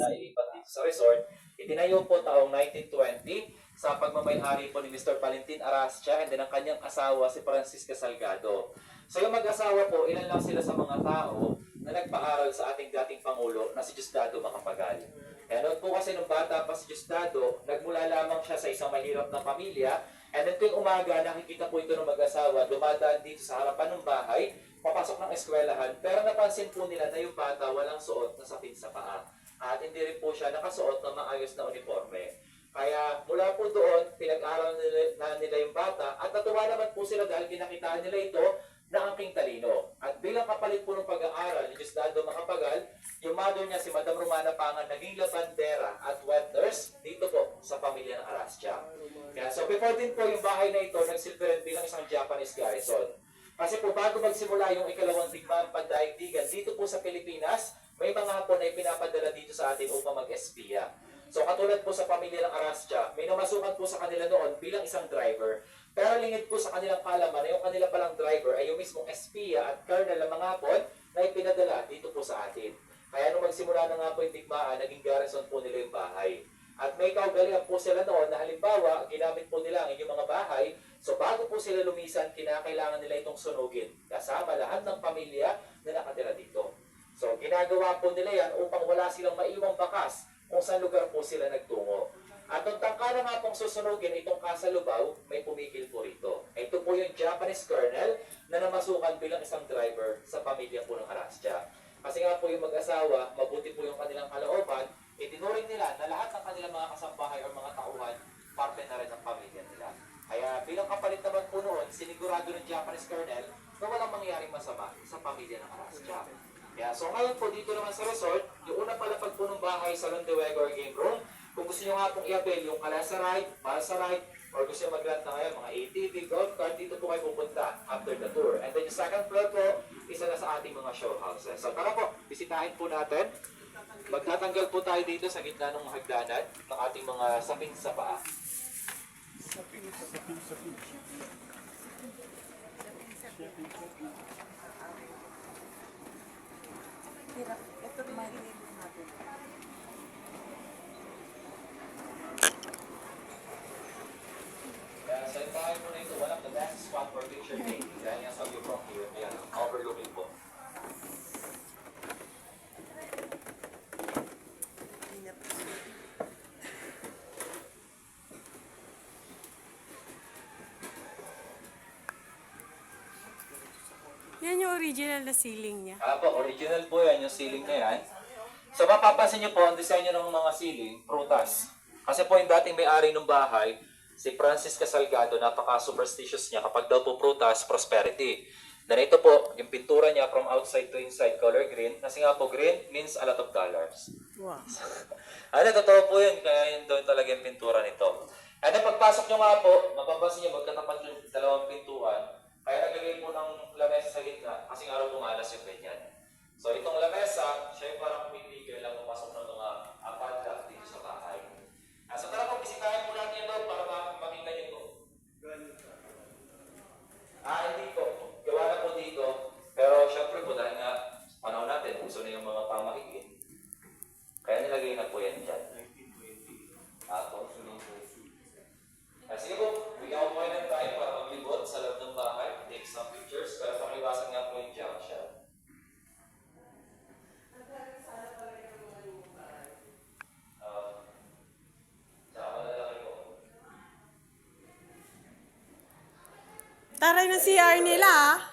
na ilipat dito sa resort. Itinayo po taong 1920 sa pagmamay-ari po ni Mr. Valentin Arastia and then ang kanyang asawa si Francisca Salgado. So yung mag-asawa po, ilan lang sila sa mga tao na nagpaaral sa ating dating Pangulo na si Diosdado Macapagal. Kaya noon po kasi nung bata pa si Diosdado, nagmula lamang siya sa isang mahirap na pamilya. And then tuwing umaga, nakikita po ito ng mag-asawa, dumadaan dito sa harapan ng bahay, papasok ng eskwelahan, pero napansin po nila na yung bata walang suot na sapin sa paa. At hindi rin po siya nakasuot ng maayos na uniforme. Kaya mula po doon, pinag-aral nila yung bata at natuwa naman po sila dahil kinakitaan nila ito na angking talino. At bilang kapalit po ng pag-aaral ni Diosdado Macapagal, yung mother niya si Madam Romana Pangan naging labandera at wet nurse dito po sa pamilya ng Arastia. Kaya so before din po yung bahay na ito, nagsilbi rin bilang isang Japanese garrison. Kasi po bago magsimula yung ikalawang digmaan pandaigdigan dito po sa Pilipinas, may mga Hapon na ipinapadala dito sa atin upang mag-espiya. So katulad po sa pamilya ng Arastia, may namasukan po sa kanila noon bilang isang driver. Pero lingid po sa kanilang kalaman na yung kanila palang driver ay yung mismong espiya at colonel ng mga Hapon na ipinadala dito po sa atin. Kaya nung magsimula na nga po yung digmaan, naging garrison po nila yung bahay. At may kaugalian po sila noon na halimbawa, ginamit po nila ang inyong mga bahay. So bago po sila lumisan, kinakailangan nila itong sunugin. Kasama lahat ng pamilya na nakatira dito. So ginagawa po nila yan upang wala silang maiwang bakas kung saan lugar po sila nagtungo. At nung tangka na nga pong susunugin itong Kasalubaw, may pumigil po rito. Ito po yung Japanese colonel na namasukan bilang isang driver sa pamilya po ng Arastia. Kasi nga po yung mag-asawa, mabuti po yung kanilang kalooban, itinuring nila na lahat ng kanilang mga kasambahay o mga tauhan, parte na rin ng pamilya nila. Kaya bilang kapalit naman po noon, sinigurado ng Japanese colonel na walang mangyaring masama sa pamilya ng Arastia. Kaya so ngayon po dito naman sa resort, yung una palapag po ng bahay sa Londewago or Game Room, kung gusto nyo nga pong i-avail yung Kalasa Ride, Balsa Ride, or gusto nyo mag-rent na ngayon, mga ATV, golf cart, dito po kayo pupunta after the tour. And then yung second floor po, isa na sa ating mga show houses. So tara po, bisitahin po natin. Magtatanggal po tayo dito sa gitna ng hagdanan ng ating mga sapin sa paa. Sapin. Ito marinig natin. Kaya sa bahay po na ito, one of the best spot for picture taking. Dahil nga sa view from here, yan, overlooking po. Yan yung original na ceiling niya. Po, original po yan, yung ceiling na yan. So mapapansin niyo po, ang disenyo ng mga ceiling, prutas. Kasi po yung dating may-ari ng bahay, si Francisca Salgado, napaka-superstitious niya. Kapag daw po prutas, prosperity. Then ito po, yung pintura niya from outside to inside, color green. Kasi nga po, green means a lot of dollars. Wow. Totoo po yun. Kaya yun daw talaga yung pintura nito. And then pagpasok nyo nga po, mapapansin niyo, magkatapat yung dalawang pintuan. Kaya naglagay po ng lamesa sa gitna kasi nga raw pumalas yung ganyan. So itong lamesa, siya yung parang kumipigil lang pumasok ng mga padlock dito sa bahay. So tara po, bisitahin po natin yung para makita nyo po. Hindi po. Gawa na po dito. Pero syempre po dahil nga panahon natin, uso na yung mga pamahiin. Kaya nilagay na po yan dyan. Sige po, bigyan ko po yan ng time para maglibot sa loob ng bahay, take some pictures, pero pakiwasan nga po yung junk shot. Tsaka malalaki po. Taray na CR nila ah.